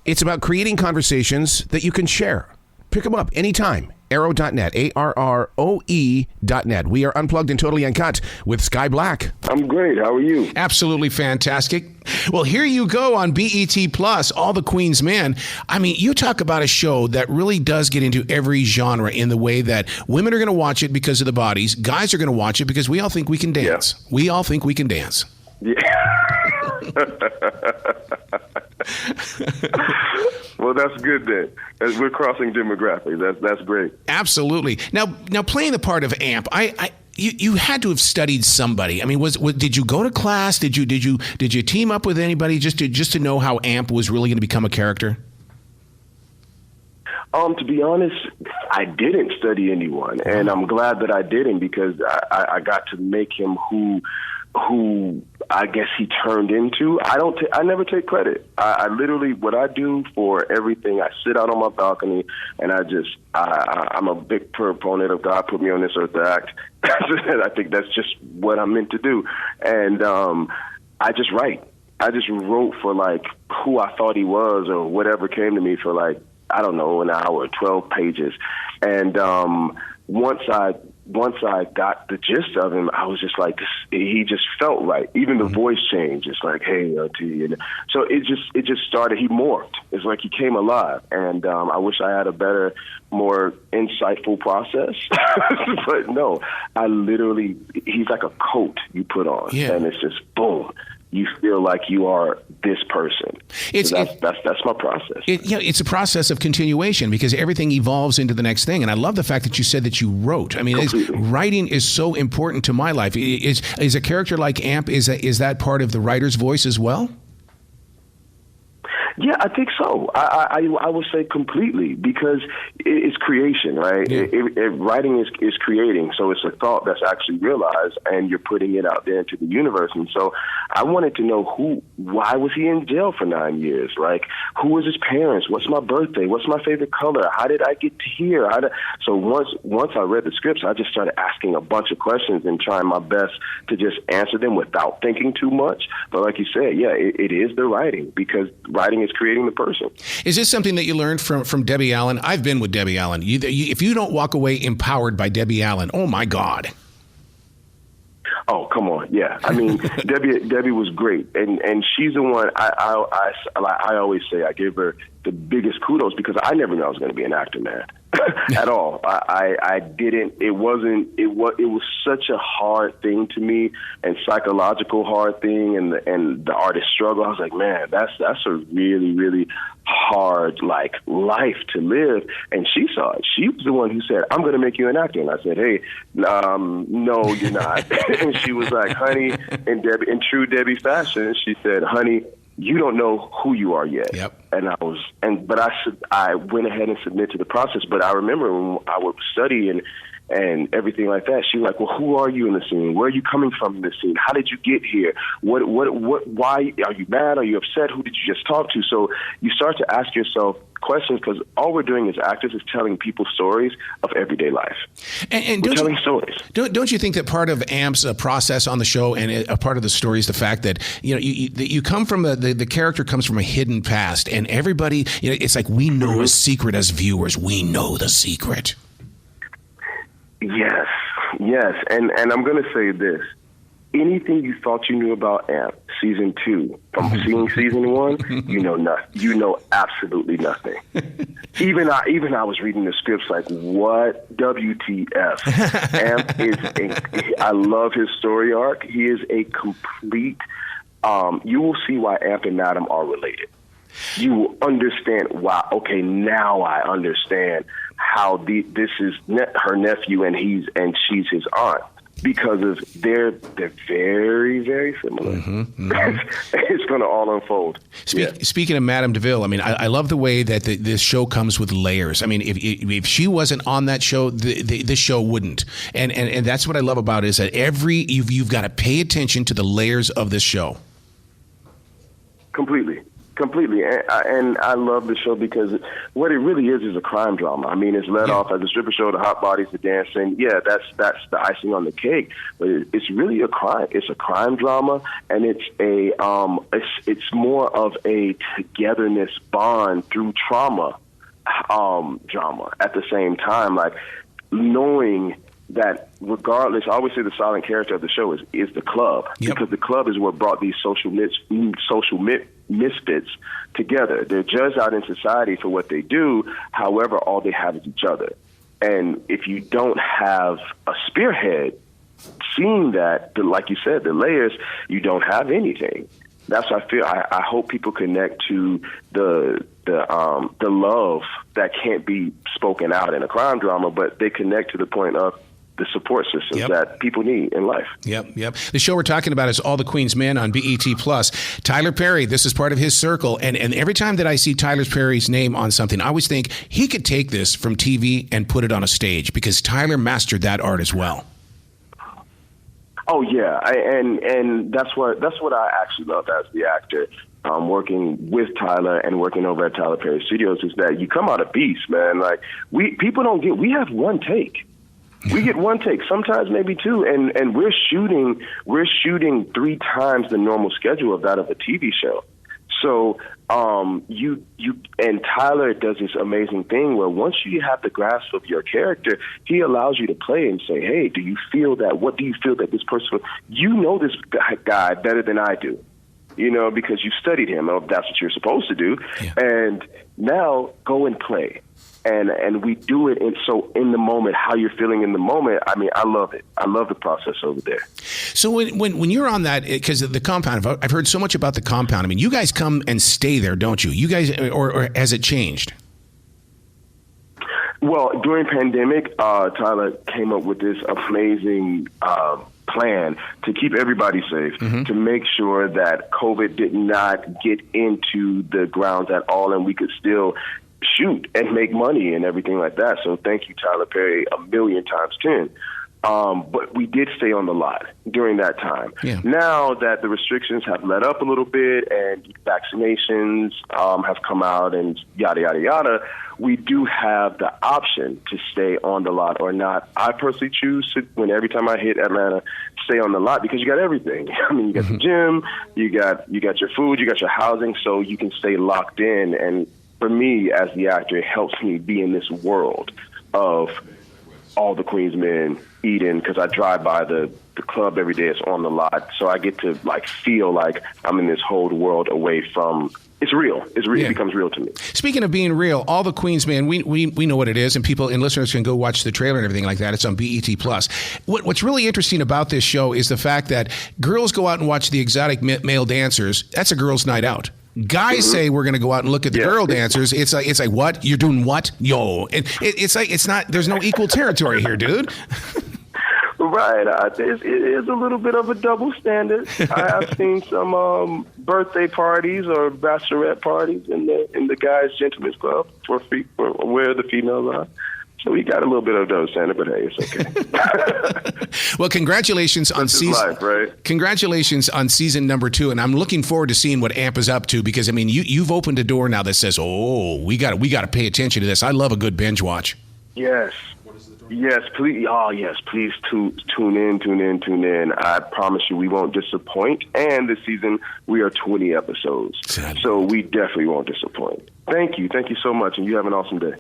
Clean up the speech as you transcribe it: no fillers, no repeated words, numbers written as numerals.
It's about creating conversations that you can share. Pick them up anytime. Arrow.net, ARROE.net. We are unplugged and totally uncut with Skyh Black. I'm great. How are you? Absolutely fantastic. Well, here you go on BET Plus, All the Queen's Men. I mean, you talk about a show that really does get into every genre in the way that women are going to watch it because of the bodies. Guys are going to watch it because we all think we can dance. Yeah. We all think we can dance. Yeah. Well, that's good then. As we're crossing demographics, that's great. Absolutely. Now playing the part of Amp, you had to have studied somebody. I mean, did you go to class? Did you team up with anybody just to know how Amp was really going to become a character? To be honest, I didn't study anyone, and I'm glad that I didn't, because I got to make him who I guess he turned into. I never take credit. I literally, what I do for everything, I sit out on my balcony and I'm a big proponent of God put me on this earth to act. I think that's just what I'm meant to do. And I just write. I just wrote for like who I thought he was or whatever came to me for like, I don't know, an hour, 12 pages. And once I got the gist of him, I was just like, he just felt right. Even the voice change. It's like, hey, LT. And so it just started. He morphed. It's like he came alive. And I wish I had a better, more insightful process. But no, he's like a coat you put on. Yeah. And it's just boom. You feel like you are this person. That's my process. It's a process of continuation, because everything evolves into the next thing. And I love the fact that you said that you wrote. I mean, writing is so important to my life. Is a character like Amp, is that part of the writer's voice as well? Yeah, I think so. I would say completely, because it's creation, right? Yeah. Writing is creating, so it's a thought that's actually realized, and you're putting it out there into the universe. And so I wanted to know why was he in jail for 9 years? Like, who was his parents? What's my birthday? What's my favorite color? How did I get to here? So once I read the scripts, I just started asking a bunch of questions and trying my best to just answer them without thinking too much. But like you said, yeah, it is the writing, because writing is creating the person. Is this something that you learned from Debbie Allen? I've been with Debbie Allen. If you don't walk away empowered by Debbie Allen, oh my God. Oh, come on. Yeah. I mean, Debbie was great. And she's the one I always say I give her the biggest kudos, because I never knew I was going to be an actor, man. At all. I didn't. It was such a hard thing to me, and psychological hard thing, and the artist struggle. I was like, man, that's a really, really hard life to live. And she saw it. She was the one who said, I'm going to make you an actor. And I said, hey, no, you're not. And she was like, honey, in true Debbie fashion, she said, honey, you don't know who you are yet. Yep. But I went ahead and submitted to the process. But I remember when I would study and everything like that, she was like, well, who are you in the scene? Where are you coming from in the scene? How did you get here? Why are you mad? Are you upset? Who did you just talk to? So you start to ask yourself questions, because all we're doing as actors is telling people stories of everyday life. And we're telling stories. Don't you think that part of Amp's process on the show, and a part of the story, is the fact that you come from the character comes from a hidden past, and everybody, it's like we know a secret as viewers. We know the secret. Yes. And I'm going to say this. Anything you thought you knew about Amp, season 2, from seeing season 1, you know nothing. You know absolutely nothing. Even I was reading the scripts like, what WTF? Amp I love his story arc. He is a complete, you will see why Amp and Madam are related. You will understand why. Okay, now I understand how this is her nephew and she's his aunt, because of they're very, very similar. It's going to all unfold. Speaking of Madame DeVille, I mean, I love the way that this show comes with layers. I mean, if she wasn't on that show, this show wouldn't. And that's what I love about it, is that you've got to pay attention to the layers of this show. Completely. Completely, and I love the show because what it really is a crime drama. I mean, it's led off as a stripper show, the hot bodies, the dancing. Yeah, that's the icing on the cake. But it's really a crime. It's a crime drama, and it's more of a togetherness bond through trauma drama. At the same time, like knowing that regardless, I always say the silent character of the show is the club, because the club is what brought these social misfits together. They're judged out in society for what they do. However, all they have is each other. And if you don't have a spearhead seeing that, like you said, the layers, you don't have anything. That's what I feel. I hope people connect to the love that can't be spoken out in a crime drama, but they connect to the point of the support systems that people need in life. Yep. The show we're talking about is All the Queen's Men on BET+. Tyler Perry, this is part of his circle. And every time that I see Tyler Perry's name on something, I always think he could take this from TV and put it on a stage, because Tyler mastered that art as well. Oh, yeah. And that's what I actually love as the actor. Working with Tyler and working over at Tyler Perry Studios is that you come out a beast, man. Like we have one take. We get one take, sometimes maybe two, and we're shooting 3 times the normal schedule of that of a TV show. So you and Tyler does this amazing thing where once you have the grasp of your character, he allows you to play and say, hey, do you feel that? What do you feel that this person? You know this guy better than I do. You know, because you studied him. That's what you're supposed to do. Yeah. And now go and play. And we do it in the moment, how you're feeling in the moment. I mean, I love it. I love the process over there. So when you're on that, because the compound, I've heard so much about the compound. I mean, you guys come and stay there, don't you? You guys, or has it changed? Well, during pandemic, Tyler came up with this amazing plan to keep everybody safe, to make sure that COVID did not get into the grounds at all, and we could still shoot and make money and everything like that. So thank you, Tyler Perry, 1,000,000 times 10. But we did stay on the lot during that time. Yeah. Now that the restrictions have let up a little bit and vaccinations have come out and yada, yada, yada, we do have the option to stay on the lot or not. I personally choose to, when every time I hit Atlanta, stay on the lot because you got everything. I mean, you got the gym, you got your food, you got your housing, so you can stay locked in. And for me, as the actor, it helps me be in this world of all the Queens Men, Eden, because I drive by the club every day. It's on the lot, so I get to feel like I'm in this whole world away from. It's real. It's real. Yeah. It becomes real to me. Speaking of being real, All the Queens Men, we know what it is, and people and listeners can go watch the trailer and everything like that. It's on BET+. What's really interesting about this show is the fact that girls go out and watch the exotic male dancers. That's a girls' night out. Guys say we're going to go out and look at the girl dancers. It's like what? You're doing what? Yo. And it's like it's not. There's no equal territory here, dude. Right. It is a little bit of a double standard. I have seen some birthday parties or bachelorette parties in the guys' gentlemen's club for where the females are. So we got a little bit of those standard, but hey, it's okay. Well, congratulations on season. Life, right? Congratulations on season number 2, and I'm looking forward to seeing what AMP is up to because I mean you've opened a door now that says, oh, we got to pay attention to this. I love a good binge watch. Yes. Yes, please. Oh, yes, please tune in. I promise you we won't disappoint. And this season we are 20 episodes. So we definitely won't disappoint. Thank you so much, and you have an awesome day.